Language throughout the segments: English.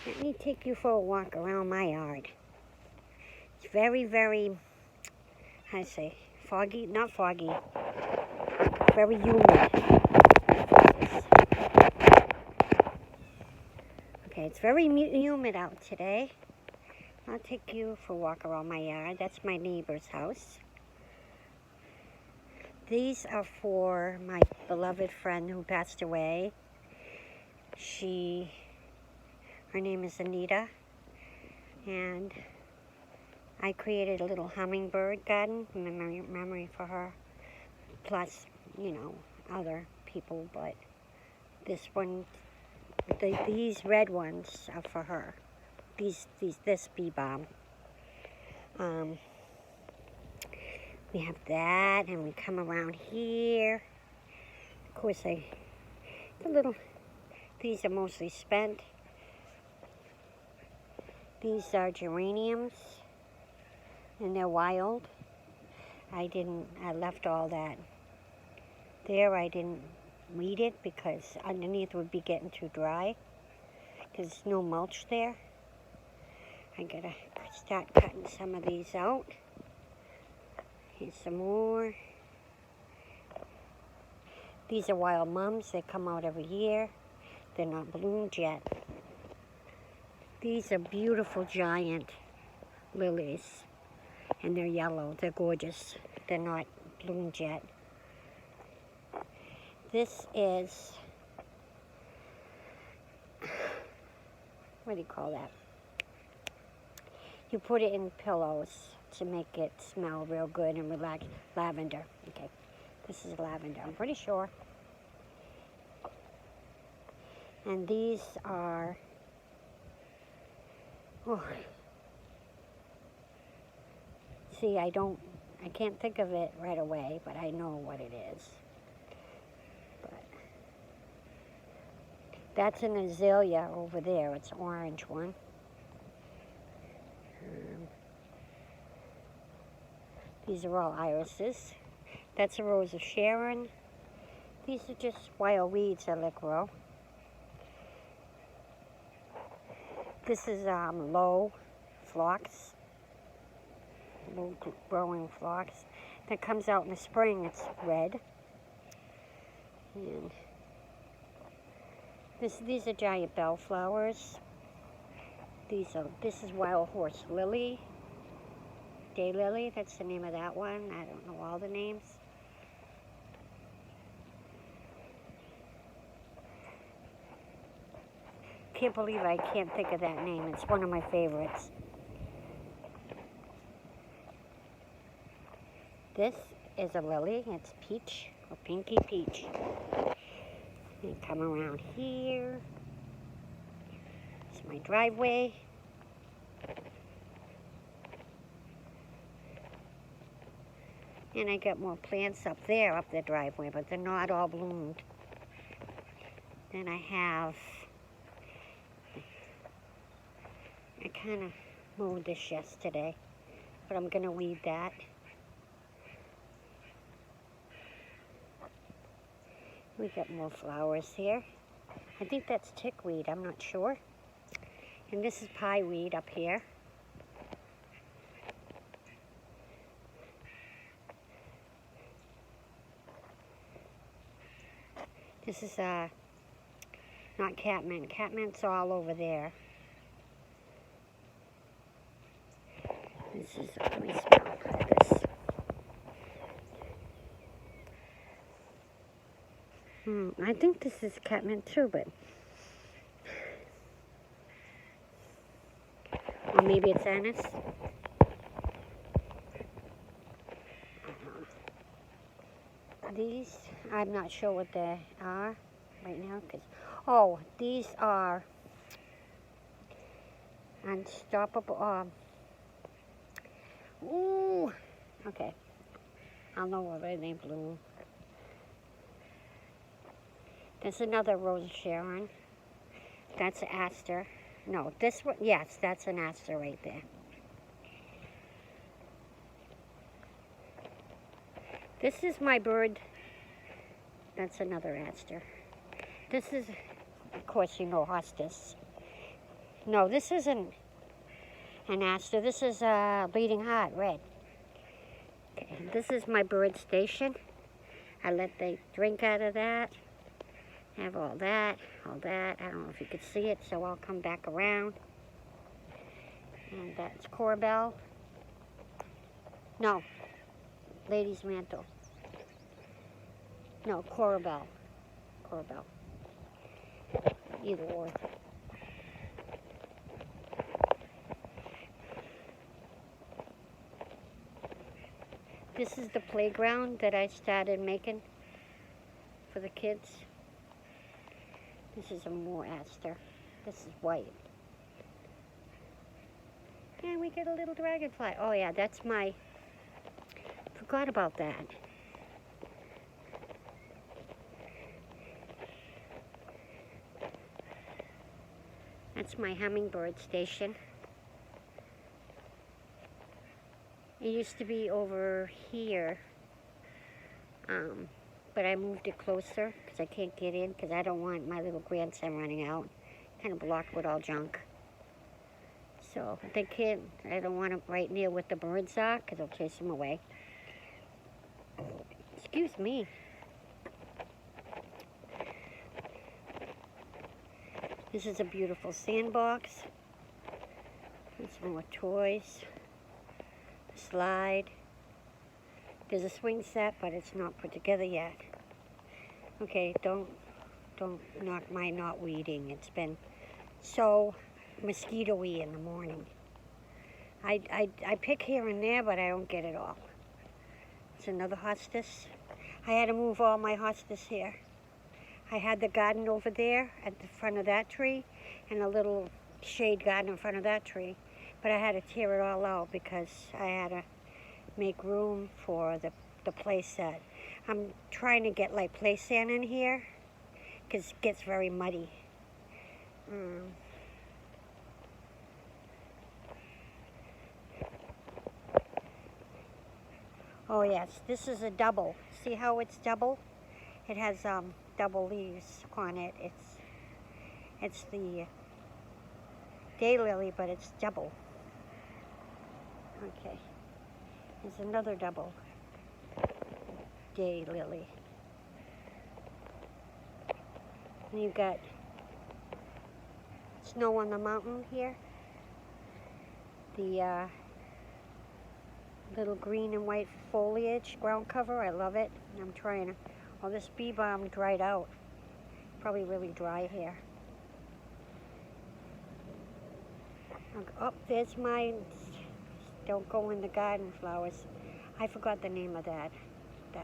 Let me take you for a walk around my yard. It's very, very, how to say, foggy, not foggy, very humid. Okay, it's very humid out today. I'll take you for a walk around my yard. That's my neighbor's house. These are for my beloved friend who passed away. Her name is Anita, and I created a little hummingbird garden, memory for her, plus, other people, but this one, these red ones are for her. This bee balm. We have that, and we come around here. Of course, these are mostly spent. These are geraniums, and they're wild. I left all that there. I didn't weed it because underneath would be getting too dry because there's no mulch there. I gotta start cutting some of these out. Here's some more. These are wild mums. They come out every year. They're not bloomed yet. These are beautiful giant lilies, and they're yellow. They're gorgeous. They're not bloomed yet. This is, what do you call that? You put it in pillows to make it smell real good and relax. Lavender. Okay, this is lavender, I'm pretty sure. And these are, see, I can't think of it right away, but I know what it is. But that's an azalea over there. It's an orange one. These are all irises. That's a rose of Sharon. These are just wild weeds that let grow. This is low phlox, low growing phlox. That comes out in the spring. It's red. And these are giant bellflowers. This is wild horse lily. Daylily, that's the name of that one. I don't know all the names. Can't believe I can't think of that name. It's one of my favorites. This is a lily. It's peach, or pinky peach. And come around here. It's my driveway. And I got more plants up the driveway, but they're not all bloomed. Then I kind of mowed this yesterday, but I'm going to weed that. We got more flowers here. I think that's tickweed, I'm not sure. And this is pieweed up here. This is not catmint. Catmint's all over there. This is, let me smell this. I think this is catmint too, but, or maybe it's anise. These, I'm not sure what they are right now, because, these are unstoppable, okay, I'll know what they bloom. There's another rose of Sharon. That's an aster. No, this one, yes, that's an aster right there. This is my bird. That's another aster. This is, of course, hostas. No, this isn't an aster. This is a bleeding heart, red. Okay, this is my bird station. I let they drink out of that. Have all that, all that. I don't know if you could see it, so I'll come back around. And that's corbel. No, lady's mantle. No, corbel. Corbel. Either or. This is the playground that I started making for the kids. This is a more aster. This is white. And we get a little dragonfly. Oh yeah, that's my, forgot about that. That's my hummingbird station. It used to be over here, but I moved it closer because I can't get in because I don't want my little grandson running out, kind of blocked with all junk. So they can't, I don't want them right near what the birds are because they'll chase them away. Excuse me. This is a beautiful sandbox. There's some more toys. Slide. There's a swing set, but it's not put together yet. Okay, don't knock my not weeding. It's been so mosquito-y in the morning. I pick here and there, but I don't get it all. It's another hostas. I had to move all my hostas here. I had the garden over there at the front of that tree and a little shade garden in front of that tree. But I had to tear it all out because I had to make room for the play set. I'm trying to get like play sand in here because it gets very muddy. Oh yes, this is a double. See how it's double? It has double leaves on it. It's the daylily, but it's double. Okay, there's another double daylily. And you've got snow on the mountain here. The little green and white foliage ground cover, I love it. And I'm trying to, oh, this bee balm dried out. Probably really dry here. Oh, there's my, don't go in the garden flowers. I forgot the name of that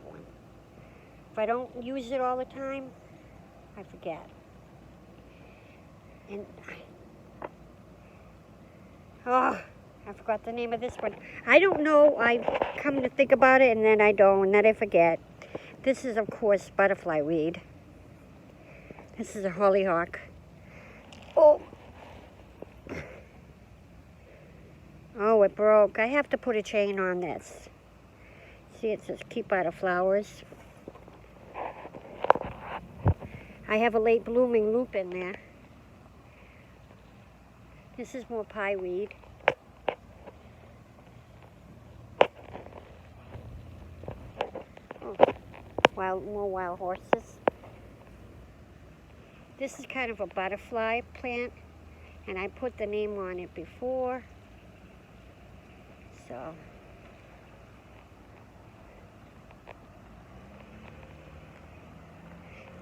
one. If I don't use it all the time, I forget. And, oh, I forgot the name of this one. I don't know, I come to think about it and then I don't, and then I forget. This is, of course, butterfly weed. This is a hollyhock. Oh. Oh, it broke. I have to put a chain on this. See, it says keep out of flowers. I have a late blooming loop in there. This is more pie weed. Oh, more wild horses. This is kind of a butterfly plant, and I put the name on it before. So,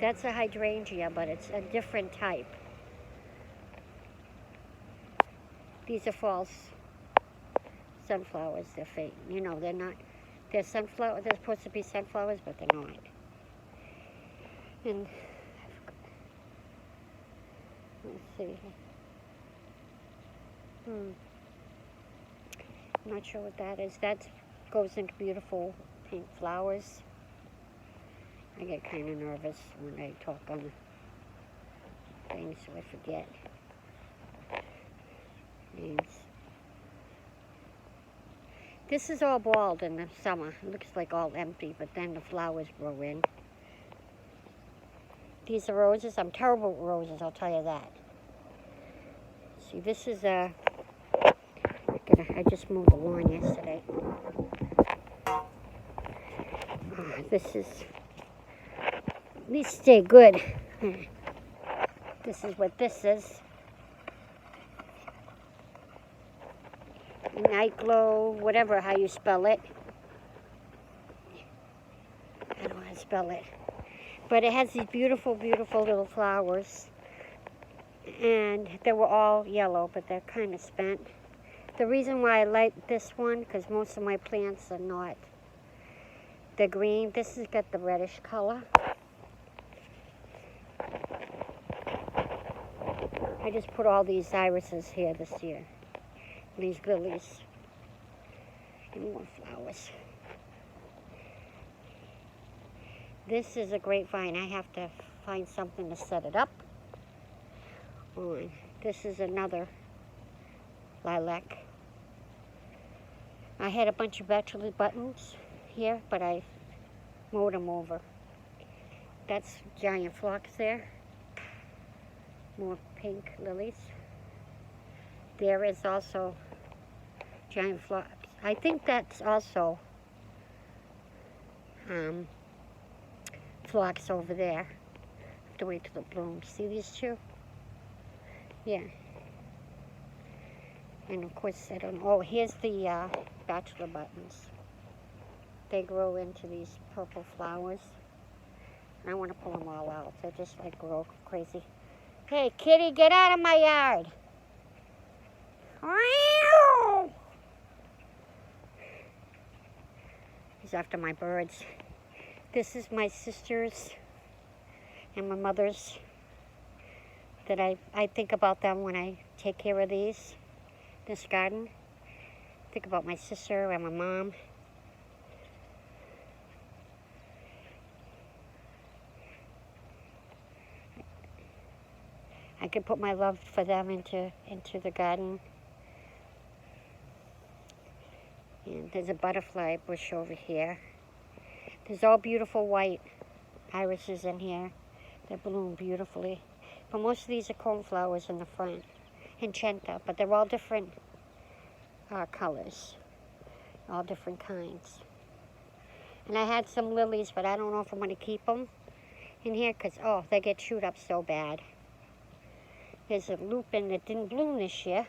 that's a hydrangea, but it's a different type. These are false sunflowers. They're fake. You know, they're not. They're sunflower. They're supposed to be sunflowers, but they're not. And let's see. I'm not sure what that is. That goes into beautiful pink flowers. I get kind of nervous when I talk on things, so I forget names. This is all bald in the summer. It looks like all empty, but then the flowers grow in. These are roses. I'm terrible with roses, I'll tell you that. See, this is a, I just mowed the lawn yesterday. This is, these stay good. This is what this is. Night Glow, whatever, how you spell it. I don't know how to spell it. But it has these beautiful, beautiful little flowers. And they were all yellow, but they're kind of spent. The reason why I like this one, because most of my plants are not. They're green. This has got the reddish color. I just put all these irises here this year. These lilies. And more flowers. This is a grapevine. I have to find something to set it up on. This is another lilac. I had a bunch of bachelor buttons here, but I mowed them over. That's giant phlox there. More pink lilies. There is also giant phlox. I think that's also phlox over there. I have to wait till it blooms. See these two? Yeah. And of course, I don't know. Oh, here's the bachelor buttons. They grow into these purple flowers. And I want to pull them all out. They just like grow crazy. Hey, kitty, get out of my yard. He's after my birds. This is my sister's and my mother's. That I think about them when I take care of this garden. Think about my sister and my mom. I could put my love for them into the garden. And there's a butterfly bush over here. There's all beautiful white irises in here. They bloom beautifully. But most of these are coneflowers in the front. Encenta, but they're all different colors. All different kinds. And I had some lilies, but I don't know if I'm going to keep them in here because, oh, they get chewed up so bad. There's a lupin that didn't bloom this year.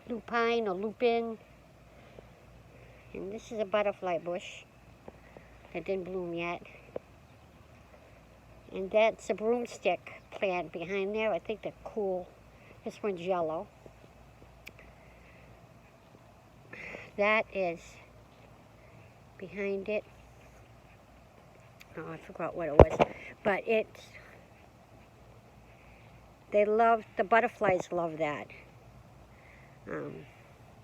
Lupine or lupin. And this is a butterfly bush that didn't bloom yet. And that's a broomstick plant behind there. I think they're cool. This one's yellow. That is behind it. Oh, I forgot what it was. But it's, they love, the butterflies love that.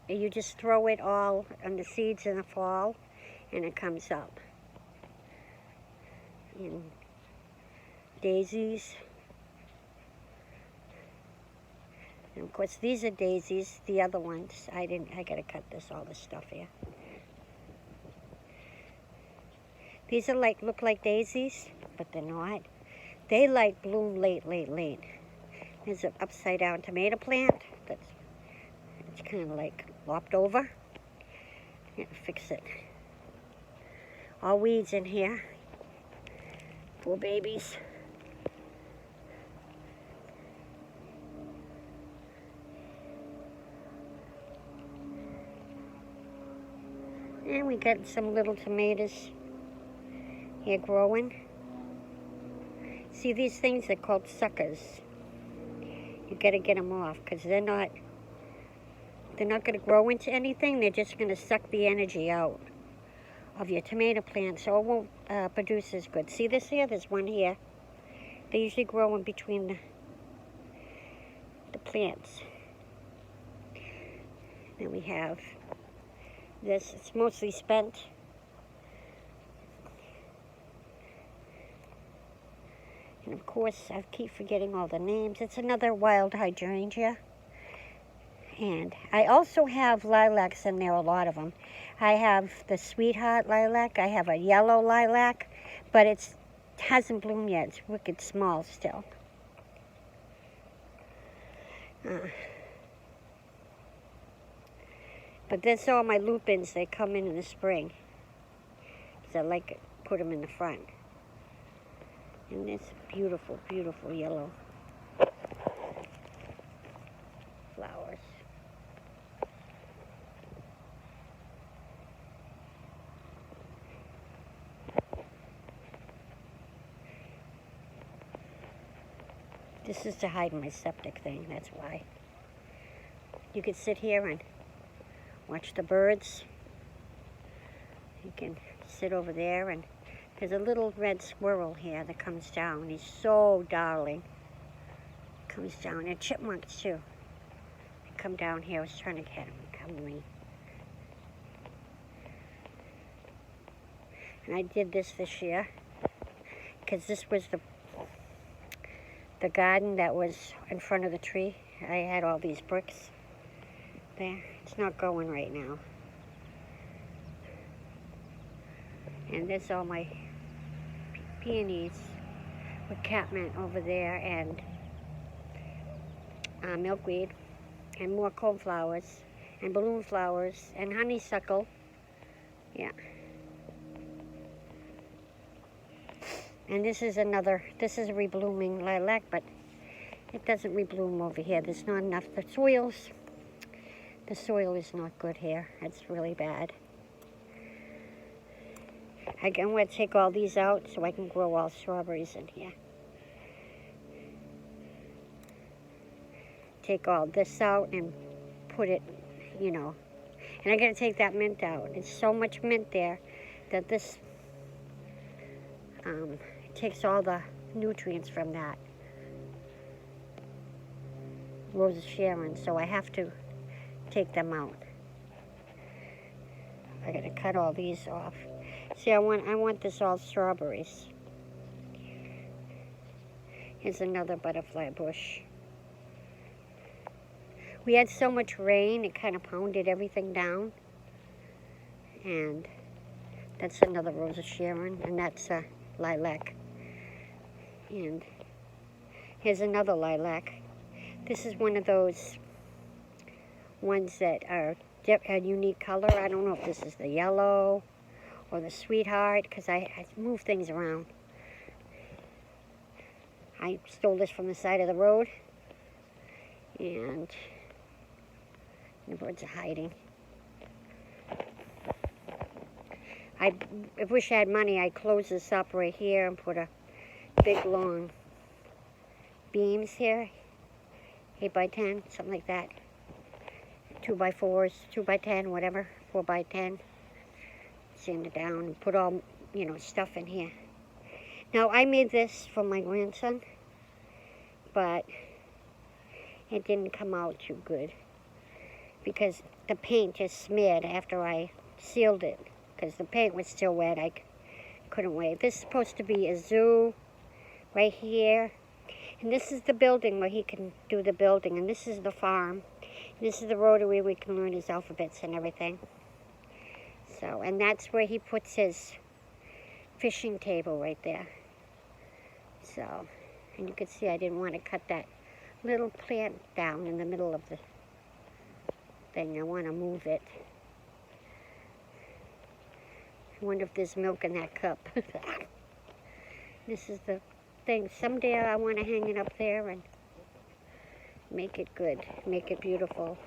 You just throw it all on the seeds in the fall, and it comes up. And daisies. And of course, these are daisies. The other ones, I gotta cut all this stuff here. These are look like daisies, but they're not. They bloom late. There's an upside down tomato plant it's kind of like lopped over. Can't fix it. All weeds in here. Poor babies. And we got some little tomatoes here growing. See, these things are called suckers. You gotta get them off because they're not gonna grow into anything. They're just gonna suck the energy out of your tomato plant, so it won't produce as good. See this here? There's one here. They usually grow in between the plants. Then we have this. It's mostly spent. And of course, I keep forgetting all the names. It's another wild hydrangea. And I also have lilacs in there, a lot of them. I have the Sweetheart lilac. I have a yellow lilac, but it hasn't bloomed yet. It's wicked small still. But that's all my lupins. They come in the spring. So I like it. Put them in the front. And this beautiful, beautiful yellow flowers. This is to hide my septic thing, that's why. You can sit here and watch the birds. You can sit over there, and there's a little red squirrel here that comes down. He's so darling. Comes down, and chipmunks too. They come down here. I was trying to get him. Come to me. And I did this year because this was the garden that was in front of the tree. I had all these bricks there. It's not going right now. And there's all my peonies with catmint over there, and milkweed, and more coneflowers, and balloon flowers, and honeysuckle. Yeah. And this is a reblooming lilac, but it doesn't rebloom over here. There's not enough. The soil is not good here. It's really bad. I'm going to take all these out so I can grow all strawberries in here. Take all this out and put it, you know. And I'm going to take that mint out. There's so much mint there that this takes all the nutrients from that Rose of Sharon, so I have to take them out. I got to cut all these off. See, I want this all strawberries. Here's another butterfly bush. We had so much rain, it kind of pounded everything down. And that's another Rose of Sharon, and that's a lilac. And here's another lilac. This is one of those ones that are a unique color. I don't know if this is the yellow or the sweetheart, because I move things around. I stole this from the side of the road, and the birds are hiding. I wish I had money. I'd close this up right here and put a big long beams here, 8 by 10, something like that. 2 by 4s, 2 by 10, whatever, 4 by 10. Sand it down and put all, you know, stuff in here. Now, I made this for my grandson, but it didn't come out too good because the paint just smeared after I sealed it, because the paint was still wet. I couldn't wait. This is supposed to be a zoo right here, and this is the building where he can do the building, and this is the farm. And this is the rotary we can learn his alphabets and everything. So, and that's where he puts his fishing table right there. So, and you can see I didn't want to cut that little plant down in the middle of the thing. I want to move it. I wonder if there's milk in that cup. This is the thing. Someday I want to hang it up there and make it good, make it beautiful.